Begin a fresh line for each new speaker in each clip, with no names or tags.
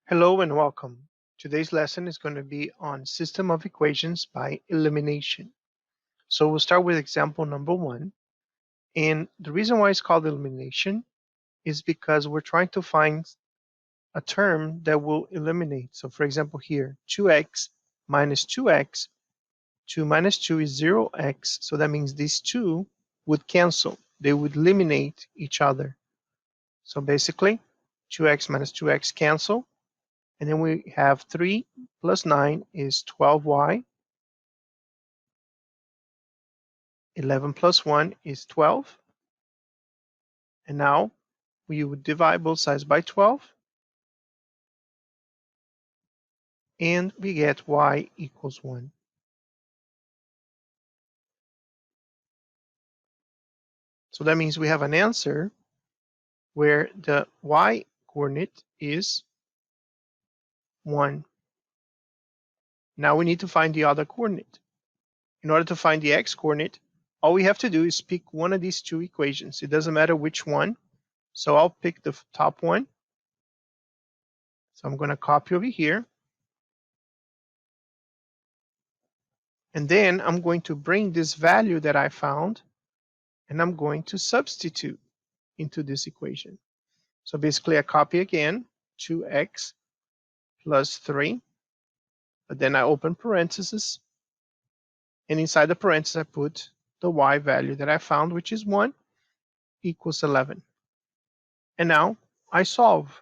Hello and welcome. Today's lesson is going to be on system of equations by elimination. So we'll start with example number 1. And the reason why it's called elimination is because we're trying to find a term that will eliminate. So for example here, 2x minus 2x, 2 minus 2 is 0x. So that means these two would cancel. They would eliminate each other. So basically, 2x minus 2x cancel. And then we have 3 plus 9 is 12y. 11 plus 1 is 12. And now we would divide both sides by 12. And we get y equals 1. So that means we have an answer where the y coordinate is 1. Now we need to find the other coordinate. In order to find the x coordinate, all we have to do is pick one of these two equations. It doesn't matter which one. So I'll pick the top one. So I'm going to copy over here. And then I'm going to bring this value that I found, and I'm going to substitute into this equation. So basically I copy again, 2x plus 3, but then I open parentheses, and inside the parentheses I put the y value that I found, which is 1, equals 11. And now I solve.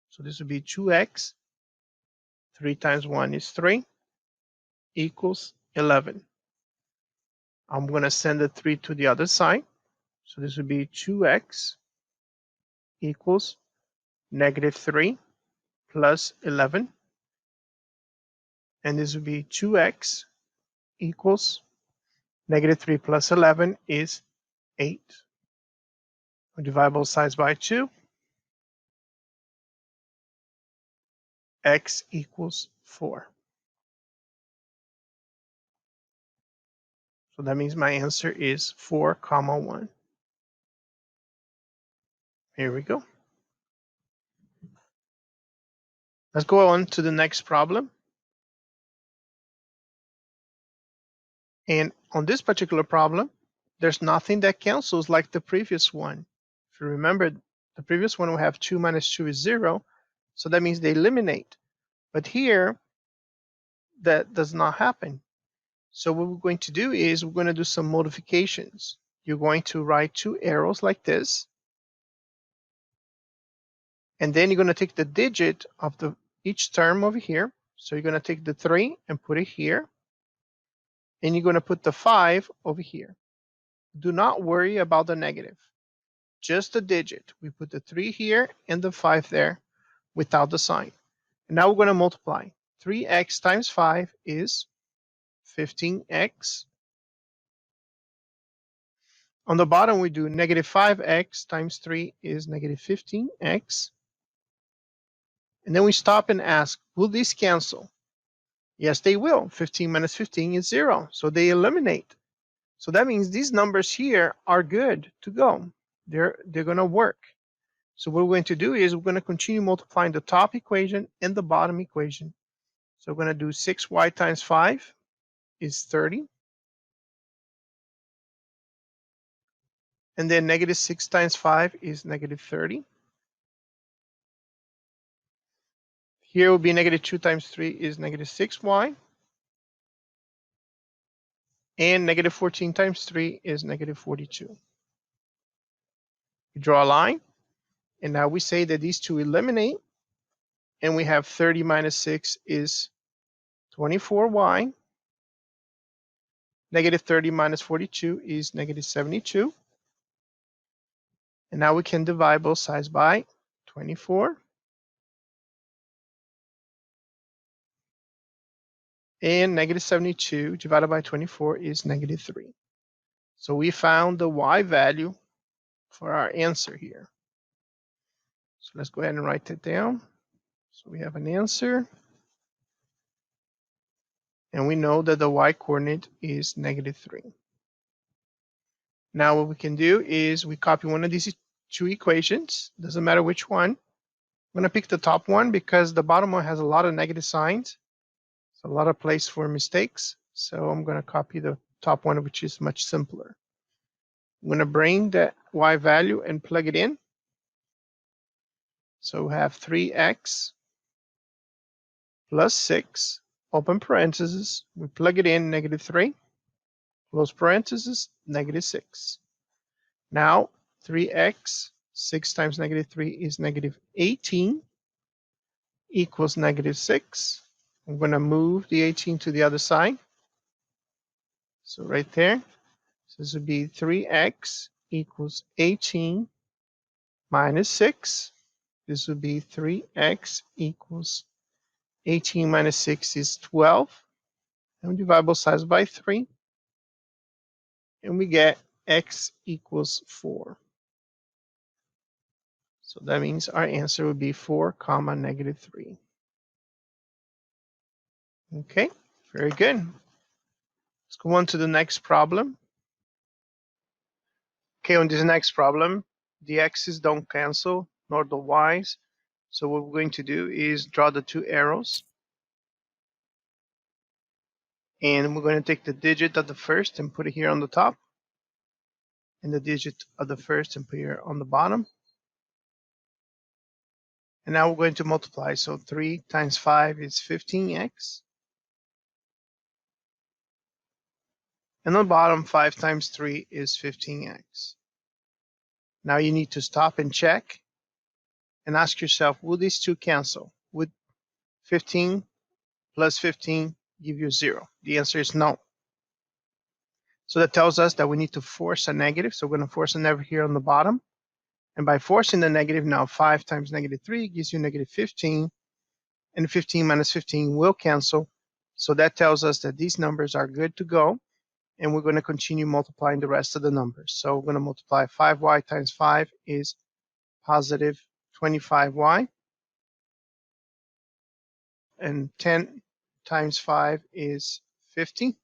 So this would be 2x, 3 times 1 is 3, equals 11. I'm going to send the 3 to the other side. So this would be 2x equals negative 3 plus 11. And this would be 2x equals negative 3 plus 11 is 8. We divide both sides by 2. X equals 4. So that means my answer is 4, 1. Here we go. Let's go on to the next problem. And on this particular problem, there's nothing that cancels like the previous one. If you remember, the previous one we have 2 minus 2 is 0. So that means they eliminate. But here, that does not happen. So what we're going to do is we're going to do some modifications. You're going to write 2 arrows like this. And then you're going to take the digit of each term over here. So you're going to take the 3 and put it here. And you're going to put the 5 over here. Do not worry about the negative. Just the digit. We put the 3 here and the 5 there without the sign. And now we're going to multiply. 3x times 5 is 15x. On the bottom, we do negative 5x times 3 is negative 15x. And then we stop and ask, will these cancel? Yes, they will. 15 minus 15 is 0. So they eliminate. So that means these numbers here are good to go. They're going to work. So what we're going to do is we're going to continue multiplying the top equation and the bottom equation. So we're going to do 6y times 5 is 30. And then negative 6 times 5 is negative 30. Here will be negative 2 times 3 is negative 6y. And negative 14 times 3 is negative 42. We draw a line. And now we say that these two eliminate. And we have 30 minus 6 is 24y. Negative 30 minus 42 is negative 72. And now we can divide both sides by 24. And negative 72 divided by 24 is negative 3. So we found the y value for our answer here. So let's go ahead and write that down. So we have an answer. And we know that the y coordinate is negative 3. Now what we can do is we copy one of these two equations. Doesn't matter which one. I'm going to pick the top one because the bottom one has a lot of negative signs. It's a lot of place for mistakes. So I'm going to copy the top one, which is much simpler. I'm going to bring the y value and plug it in. So we have 3x plus 6, open parentheses. We plug it in, -3, close parentheses, -6. Now 3x, 6 times -3 is -18, equals -6. I'm going to move the 18 to the other side. So right there, so this would be 3x equals 18 minus 6. This would be 3x equals 18 minus 6 is 12. And we divide both sides by 3. And we get x equals 4. So that means our answer would be 4, -3. Okay, very good. Let's go on to the next problem. Okay, on this next problem, the x's don't cancel, nor the y's. So what we're going to do is draw the two arrows. And we're going to take the digit of the first and put it here on the top. And the digit of the first and put it here on the bottom. And now we're going to multiply. So 3 times 5 is 15x. And on the bottom, 5 times 3 is 15x. Now you need to stop and check and ask yourself, will these two cancel? Would 15 plus 15 give you 0? The answer is no. So that tells us that we need to force a negative. So we're going to force a negative here on the bottom. And by forcing the negative, now 5 times -3 gives you -15. And 15 minus 15 will cancel. So that tells us that these numbers are good to go. And we're going to continue multiplying the rest of the numbers. So we're going to multiply 5y times 5 is positive 25y. And 10 times 5 is 50.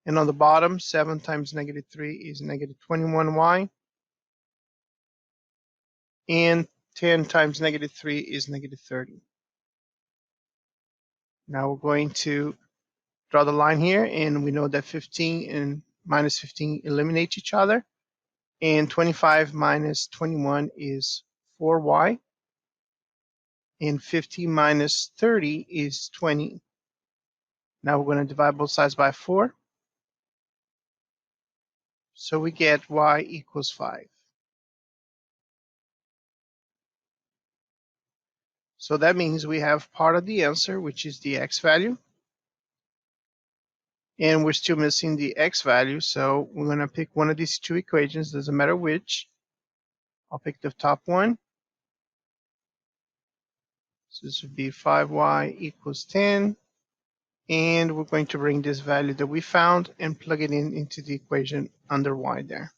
And on the bottom, 7 times -3 is -21y. And 10 times -3 is -30. Now we're going to draw the line here, and we know that 15 and minus 15 eliminate each other. And 25 minus 21 is 4y. And 50 minus 30 is 20. Now we're going to divide both sides by 4. So we get y equals 5. So that means we have part of the answer, which is the x value. And we're still missing the x value, so we're going to pick one of these two equations, doesn't matter which. I'll pick the top one. So this would be 5y equals 10. And we're going to bring this value that we found and plug it in into the equation under y there.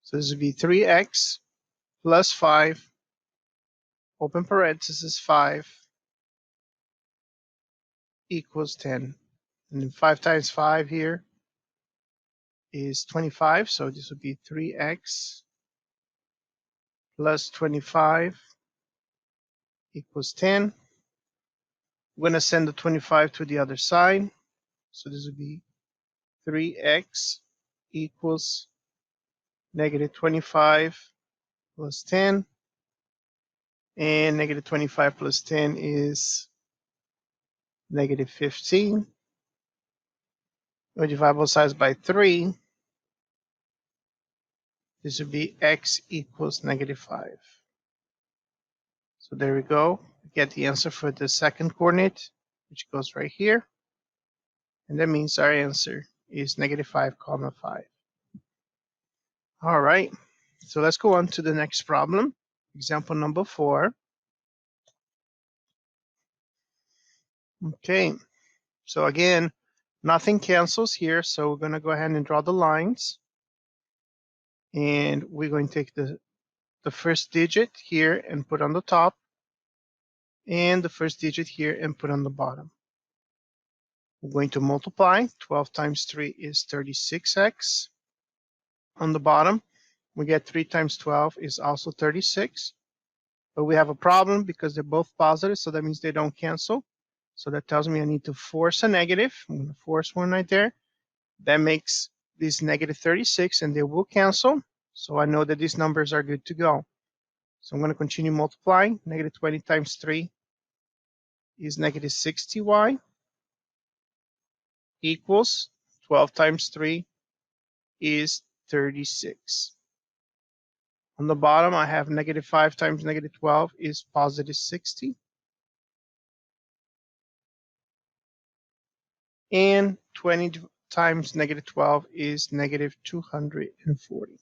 So this would be 3x plus 5, open parentheses, 5 equals 10. And then 5 times 5 here is 25. So this would be 3x plus 25 equals 10. We're going to send the 25 to the other side. So this would be 3x equals -25 plus 10. And -25 plus 10 is -15. We divide both sides by 3. This would be x equals -5. So there we go. We get the answer for the second coordinate, which goes right here. And that means our answer is -5, 5. All right. So let's go on to the next problem. Example number 4. Okay. So again, nothing cancels here. So we're going to go ahead and draw the lines. And we're going to take the first digit here and put on the top. And the first digit here and put on the bottom. We're going to multiply. 12 times 3 is 36x. On the bottom, we get 3 times 12 is also 36. But we have a problem because they're both positive, so that means they don't cancel. So that tells me I need to force a negative. I'm going to force one right there. That makes this negative 36, and they will cancel. So I know that these numbers are good to go. So I'm going to continue multiplying. Negative 20 times 3 is negative 60y equals 12 times 3 is 36. On the bottom, I have negative 5 times negative 12 is positive 60. And 20 times negative 12 is negative 240.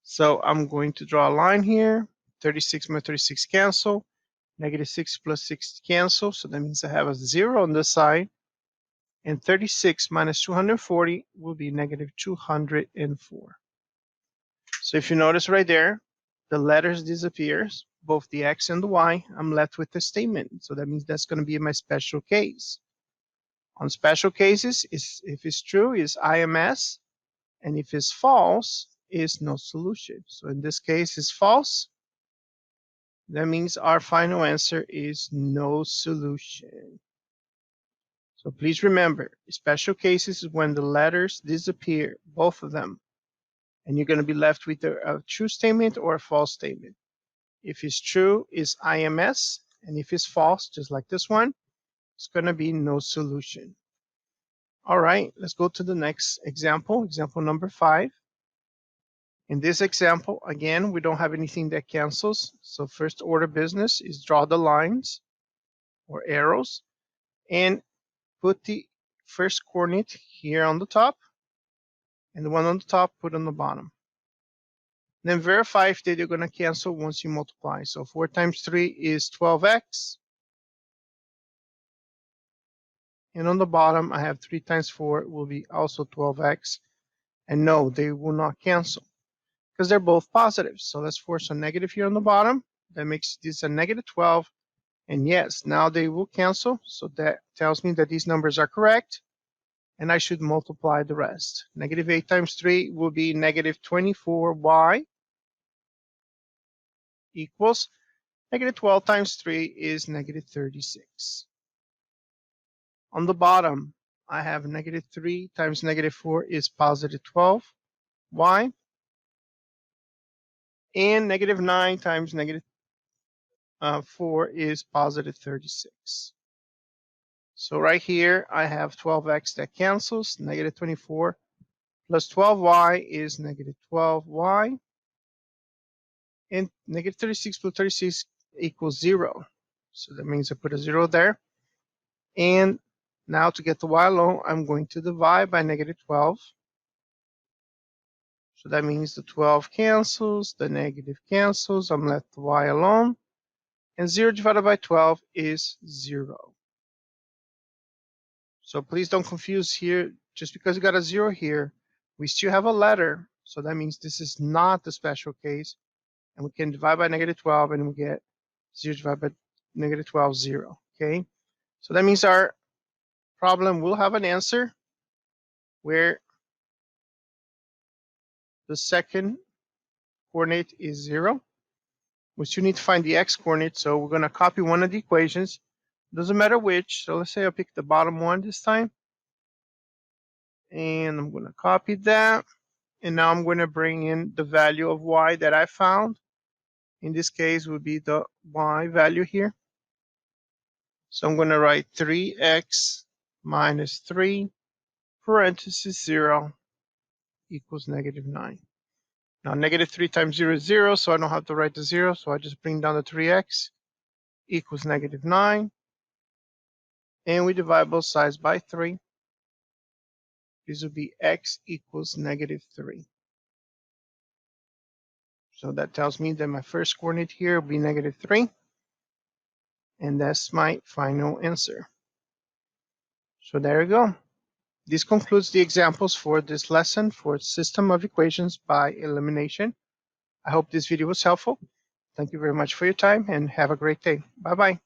So I'm going to draw a line here. 36 minus 36 cancel. Negative 6 plus 6 cancel. So that means I have a 0 on this side. And 36 minus 240 will be negative 204. So if you notice right there, the letters disappears, both the X and the Y. I'm left with the statement. So that means that's going to be my special case. On special cases, if it's true, is IMS, and if it's false, is no solution. So in this case, it's false. That means our final answer is no solution. So please remember, special cases is when the letters disappear, both of them, and you're going to be left with a true statement or a false statement. If it's true, is IMS, and if it's false, just like this one, it's going to be no solution. All right, let's go to the next example, example number 5. In this example, again, we don't have anything that cancels. So first order business is draw the lines or arrows and put the first coordinate here on the top and the one on the top put on the bottom. Then verify if they're going to cancel once you multiply. So 4 times 3 is 12x. And on the bottom, I have 3 times 4 will be also 12x. And no, they will not cancel, because they're both positive. So let's force a negative here on the bottom. That makes this a negative 12. And yes, now they will cancel. So that tells me that these numbers are correct. And I should multiply the rest. Negative 8 times 3 will be negative 24y equals negative 12 times 3 is negative 36. On the bottom, I have negative 3 times negative 4 is positive 12y. And negative 9 times negative 4 is positive 36. So right here, I have 12x that cancels. Negative 24 plus 12y is negative 12y. And negative 36 plus 36 equals 0. So that means I put a 0 there. And now to get the y alone, I'm going to divide by negative 12. So that means the 12 cancels, the negative cancels. I'm left the y alone. And 0 divided by 12 is 0. So please don't confuse here. Just because you got a 0 here, we still have a letter. So that means this is not the special case. And we can divide by negative 12 and we get 0 divided by negative 12, 0. Okay? So that means our problem will have an answer where the second coordinate is 0. We still need to find the x coordinate, so we're going to copy one of the equations. Doesn't matter which. So let's say I pick the bottom one this time. And I'm going to copy that. And now I'm going to bring in the value of y that I found. In this case, would be the y value here. So I'm going to write 3x minus 3 parentheses 0 equals negative 9. Now, negative 3 times 0 is 0, so I don't have to write the 0. So I just bring down the 3x equals negative 9. And we divide both sides by 3. This would be x equals negative 3. So that tells me that my first coordinate here will be negative 3. And that's my final answer. So there you go. This concludes the examples for this lesson for system of equations by elimination. I hope this video was helpful. Thank you very much for your time and have a great day. Bye-bye.